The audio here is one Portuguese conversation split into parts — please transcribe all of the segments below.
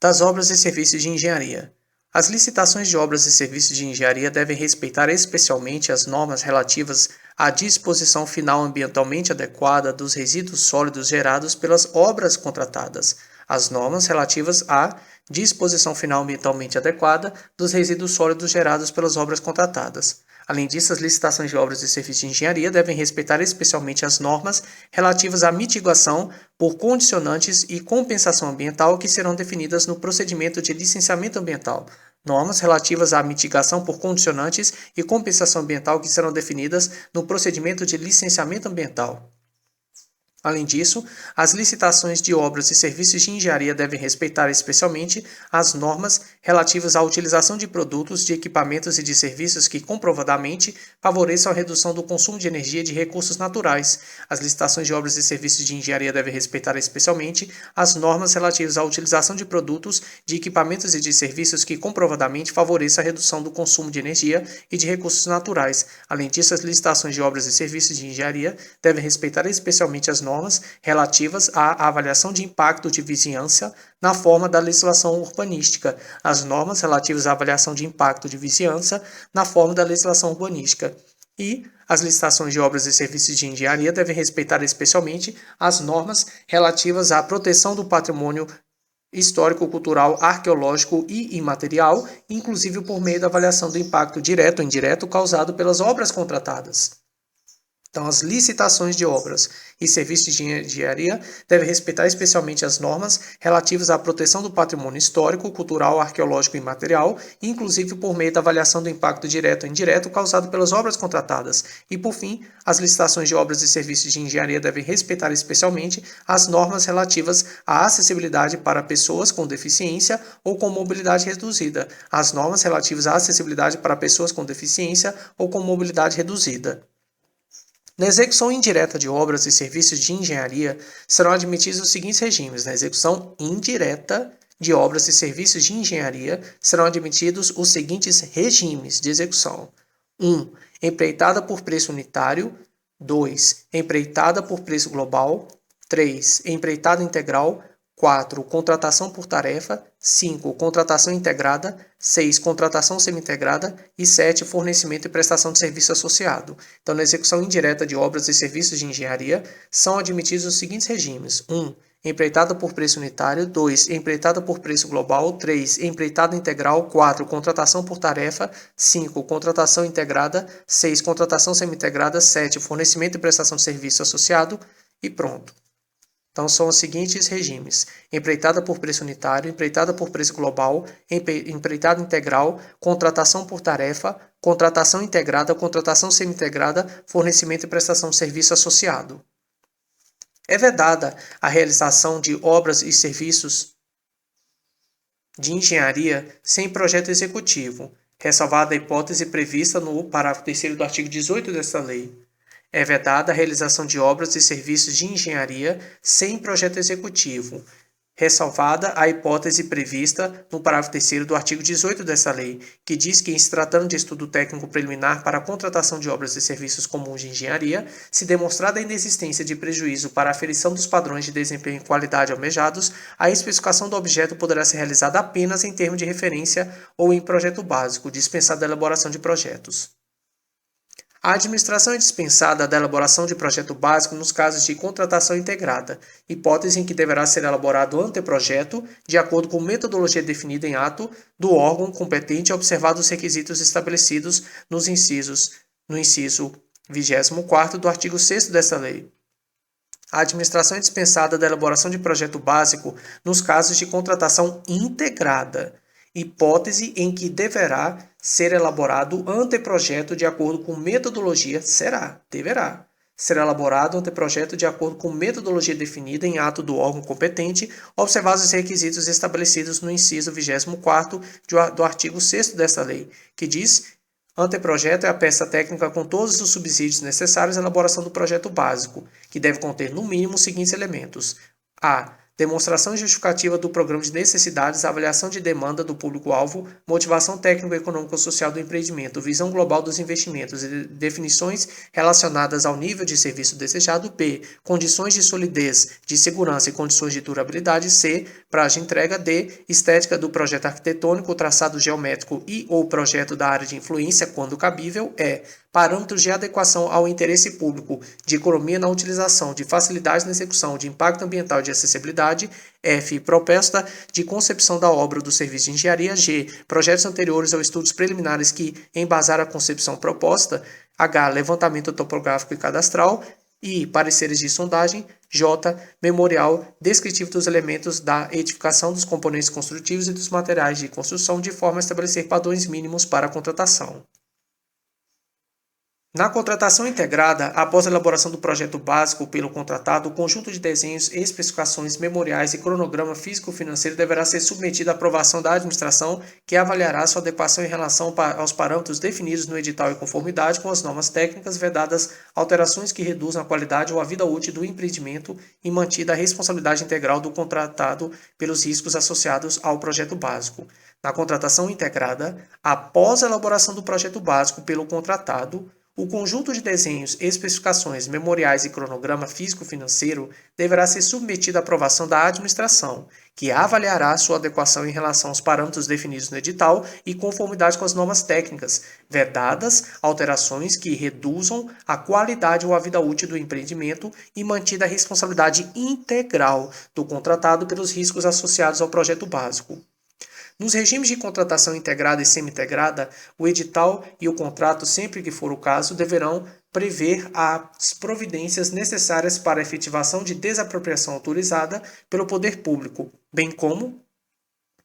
das obras e serviços de engenharia. As licitações de obras e serviços de engenharia devem respeitar especialmente as normas relativas à disposição final ambientalmente adequada dos resíduos sólidos gerados pelas obras contratadas, as normas relativas à disposição final ambientalmente adequada dos resíduos sólidos gerados pelas obras contratadas. Além disso, as licitações de obras e serviços de engenharia devem respeitar especialmente as normas relativas à mitigação por condicionantes e compensação ambiental que serão definidas no procedimento de licenciamento ambiental. Normas relativas à mitigação por condicionantes e compensação ambiental que serão definidas no procedimento de licenciamento ambiental. Além disso, as licitações de obras e serviços de engenharia devem respeitar especialmente as normas relativas à utilização de produtos, de equipamentos e de serviços que comprovadamente favoreçam a redução do consumo de energia e de recursos naturais. As licitações de obras e serviços de engenharia devem respeitar especialmente as normas relativas à utilização de produtos, de equipamentos e de serviços que comprovadamente favoreçam a redução do consumo de energia e de recursos naturais. Além disso, as licitações de obras e serviços de engenharia devem respeitar especialmente as normas relativas à avaliação de impacto de vizinhança na forma da legislação urbanística, as normas relativas à avaliação de impacto de vizinhança na forma da legislação urbanística. E as licitações de obras e serviços de engenharia devem respeitar especialmente as normas relativas à proteção do patrimônio histórico, cultural, arqueológico e imaterial, inclusive por meio da avaliação do impacto direto ou indireto causado pelas obras contratadas. Então, as licitações de obras e serviços de engenharia devem respeitar especialmente as normas relativas à proteção do patrimônio histórico, cultural, arqueológico e imaterial, inclusive por meio da avaliação do impacto direto ou indireto causado pelas obras contratadas. E, por fim, as licitações de obras e serviços de engenharia devem respeitar especialmente as normas relativas à acessibilidade para pessoas com deficiência ou com mobilidade reduzida, as normas relativas à acessibilidade para pessoas com deficiência ou com mobilidade reduzida. Na execução indireta de obras e serviços de engenharia, serão admitidos os seguintes regimes. Na execução indireta de obras e serviços de engenharia, serão admitidos os seguintes regimes de execução. 1. Empreitada por preço unitário. 2. Empreitada por preço global. 3. Empreitada integral. 4. Contratação por tarefa. 5. Contratação integrada. 6. Contratação semi-integrada. E 7. Fornecimento e prestação de serviço associado. Então, na execução indireta de obras e serviços de engenharia, são admitidos os seguintes regimes. 1. Empreitada por preço unitário. 2. Empreitada por preço global. 3. Empreitada integral. 4. Contratação por tarefa. 5. Contratação integrada. 6. Contratação semi-integrada. 7. Fornecimento e prestação de serviço associado. E pronto. Então, são os seguintes regimes: empreitada por preço unitário, empreitada por preço global, empreitada integral, contratação por tarefa, contratação integrada, contratação semi-integrada, fornecimento e prestação de serviço associado. É vedada a realização de obras e serviços de engenharia sem projeto executivo, ressalvada a hipótese prevista no parágrafo 3º do artigo 18 desta lei. É vedada a realização de obras e serviços de engenharia sem projeto executivo, ressalvada a hipótese prevista no parágrafo 3º do artigo 18 desta lei, que diz que, em se tratando de estudo técnico preliminar para a contratação de obras e serviços comuns de engenharia, se demonstrada a inexistência de prejuízo para a aferição dos padrões de desempenho e qualidade almejados, a especificação do objeto poderá ser realizada apenas em termo de referência ou em projeto básico, dispensada a elaboração de projetos. A administração é dispensada da elaboração de projeto básico nos casos de contratação integrada, hipótese em que deverá ser elaborado o anteprojeto de acordo com metodologia definida em ato do órgão competente, observados os requisitos estabelecidos no inciso 24º do artigo 6º desta lei. A administração é dispensada da elaboração de projeto básico nos casos de contratação integrada, hipótese em que deverá ser elaborado anteprojeto de acordo com metodologia, deverá ser elaborado anteprojeto de acordo com metodologia definida em ato do órgão competente, observados os requisitos estabelecidos no inciso 24º do artigo 6º desta lei, que diz: anteprojeto é a peça técnica com todos os subsídios necessários à elaboração do projeto básico, que deve conter no mínimo os seguintes elementos: a. demonstração justificativa do programa de necessidades, avaliação de demanda do público-alvo, motivação técnico-econômico-social do empreendimento, visão global dos investimentos e definições relacionadas ao nível de serviço desejado. B. Condições de solidez, de segurança e condições de durabilidade. C. Prazo de entrega. D. Estética do projeto arquitetônico, traçado geométrico e ou projeto da área de influência, quando cabível. E. Parâmetros de adequação ao interesse público, de economia na utilização, de facilidade na execução, de impacto ambiental e de acessibilidade. F. Proposta de concepção da obra ou do serviço de engenharia. G. Projetos anteriores ou estudos preliminares que embasaram a concepção proposta. H. Levantamento topográfico e cadastral. I. Pareceres de sondagem. J. Memorial descritivo dos elementos da edificação, dos componentes construtivos e dos materiais de construção, de forma a estabelecer padrões mínimos para a contratação. Na contratação integrada, após a elaboração do projeto básico pelo contratado, o conjunto de desenhos, especificações, memoriais e cronograma físico-financeiro deverá ser submetido à aprovação da administração, que avaliará sua adequação em relação aos parâmetros definidos no edital e conformidade com as normas técnicas, vedadas alterações que reduzam a qualidade ou a vida útil do empreendimento e mantida a responsabilidade integral do contratado pelos riscos associados ao projeto básico. Na contratação integrada, após a elaboração do projeto básico pelo contratado, o conjunto de desenhos, especificações, memoriais e cronograma físico-financeiro deverá ser submetido à aprovação da administração, que avaliará sua adequação em relação aos parâmetros definidos no edital e conformidade com as normas técnicas, vedadas alterações que reduzam a qualidade ou a vida útil do empreendimento e mantida a responsabilidade integral do contratado pelos riscos associados ao projeto básico. Nos regimes de contratação integrada e semi-integrada, o edital e o contrato, sempre que for o caso, deverão prever as providências necessárias para a efetivação de desapropriação autorizada pelo poder público, bem como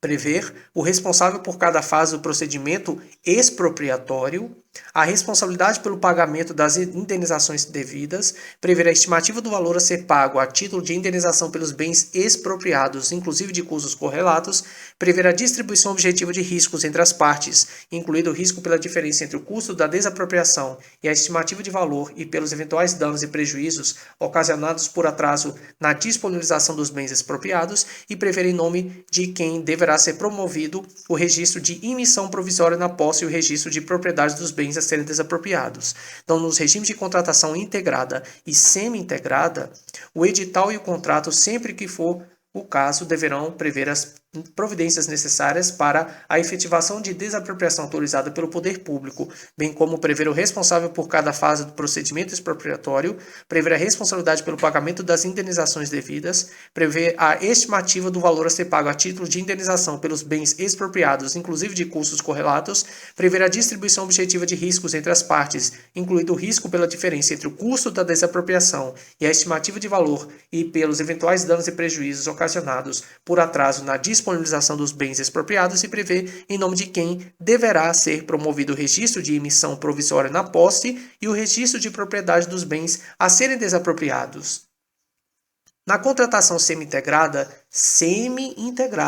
prever o responsável por cada fase do procedimento expropriatório, a responsabilidade pelo pagamento das indenizações devidas, prever a estimativa do valor a ser pago a título de indenização pelos bens expropriados, inclusive de custos correlatos, prever a distribuição objetiva de riscos entre as partes, incluído o risco pela diferença entre o custo da desapropriação e a estimativa de valor e pelos eventuais danos e prejuízos ocasionados por atraso na disponibilização dos bens expropriados e prever em nome de quem deverá ser promovido o registro de emissão provisória na posse e o registro de propriedade dos bens a serem desapropriados. Então, nos regimes de contratação integrada e semi-integrada, o edital e o contrato, sempre que for o caso, deverão prever as providências necessárias para a efetivação de desapropriação autorizada pelo poder público, bem como prever o responsável por cada fase do procedimento expropriatório, prever a responsabilidade pelo pagamento das indenizações devidas, prever a estimativa do valor a ser pago a título de indenização pelos bens expropriados, inclusive de custos correlatos, prever a distribuição objetiva de riscos entre as partes, incluído o risco pela diferença entre o custo da desapropriação e a estimativa de valor e pelos eventuais danos e prejuízos ocasionados por atraso na disponibilização dos bens expropriados e prevê em nome de quem deverá ser promovido o registro de emissão provisória na posse e o registro de propriedade dos bens a serem desapropriados. Na contratação semi-integrada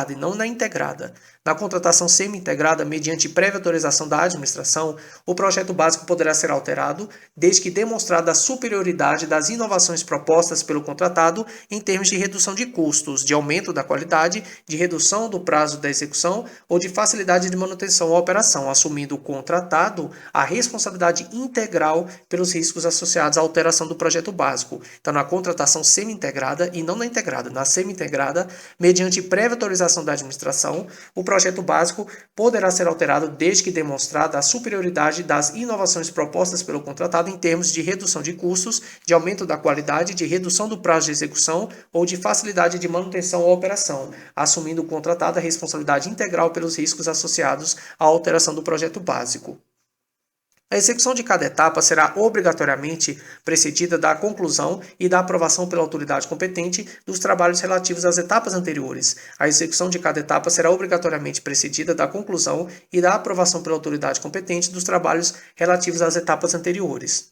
e não na integrada. Na contratação semi-integrada, mediante prévia autorização da administração, o projeto básico poderá ser alterado, desde que demonstrada a superioridade das inovações propostas pelo contratado em termos de redução de custos, de aumento da qualidade, de redução do prazo da execução ou de facilidade de manutenção à operação, assumindo o contratado a responsabilidade integral pelos riscos associados à alteração do projeto básico. Então, na contratação semi-integrada e não na integrada, na semi-integrada, mediante prévia autorização da administração, o projeto básico poderá ser alterado desde que demonstrada a superioridade das inovações propostas pelo contratado em termos de redução de custos, de aumento da qualidade, de redução do prazo de execução ou de facilidade de manutenção à operação, assumindo o contratado a responsabilidade integral pelos riscos associados à alteração do projeto básico. A execução de cada etapa será obrigatoriamente precedida da conclusão e da aprovação pela autoridade competente dos trabalhos relativos às etapas anteriores. A execução de cada etapa será obrigatoriamente precedida da conclusão e da aprovação pela autoridade competente dos trabalhos relativos às etapas anteriores.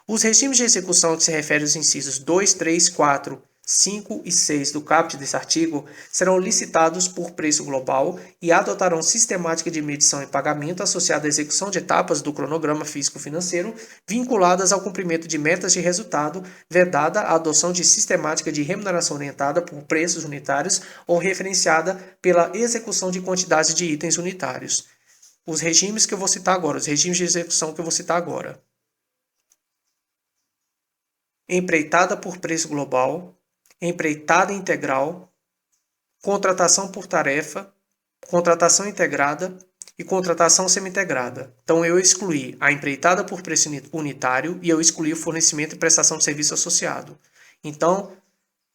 Os regimes de execução a que se referem os incisos 2, 3, 4, 5 e 6 do caput desse artigo serão licitados por preço global e adotarão sistemática de medição e pagamento associada à execução de etapas do cronograma físico-financeiro vinculadas ao cumprimento de metas de resultado, vedada a adoção de sistemática de remuneração orientada por preços unitários ou referenciada pela execução de quantidades de itens unitários. Os regimes que eu vou citar agora, os regimes de execução que eu vou citar agora. Empreitada por preço global, empreitada integral, contratação por tarefa, contratação integrada e contratação semi-integrada. Então, eu excluí a empreitada por preço unitário e eu excluí o fornecimento e prestação de serviço associado. Então,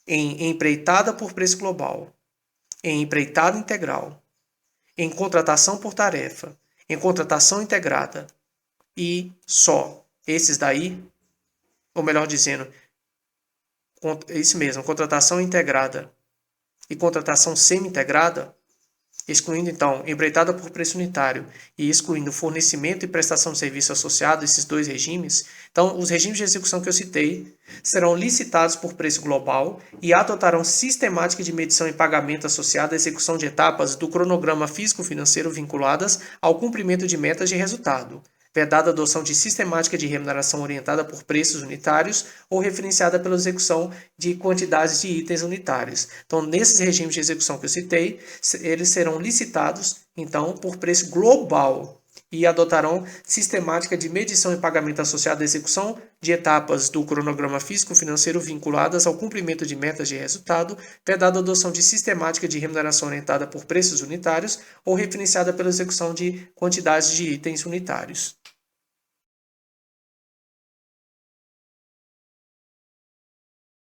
em empreitada por preço global, em empreitada integral, em contratação por tarefa, em contratação integrada e só esses daí, ou melhor dizendo, isso mesmo, contratação integrada e contratação semi-integrada, excluindo então empreitada por preço unitário e excluindo fornecimento e prestação de serviço associado, esses dois regimes, então os regimes de execução que eu citei serão licitados por preço global e adotarão sistemática de medição e pagamento associada à execução de etapas do cronograma físico-financeiro vinculadas ao cumprimento de metas de resultado, vedada a adoção de sistemática de remuneração orientada por preços unitários ou referenciada pela execução de quantidades de itens unitários. Então, nesses regimes de execução que eu citei, eles serão licitados, então, por preço global e adotarão sistemática de medição e pagamento associada à execução de etapas do cronograma físico-financeiro vinculadas ao cumprimento de metas de resultado, vedada a adoção de sistemática de remuneração orientada por preços unitários ou referenciada pela execução de quantidades de itens unitários.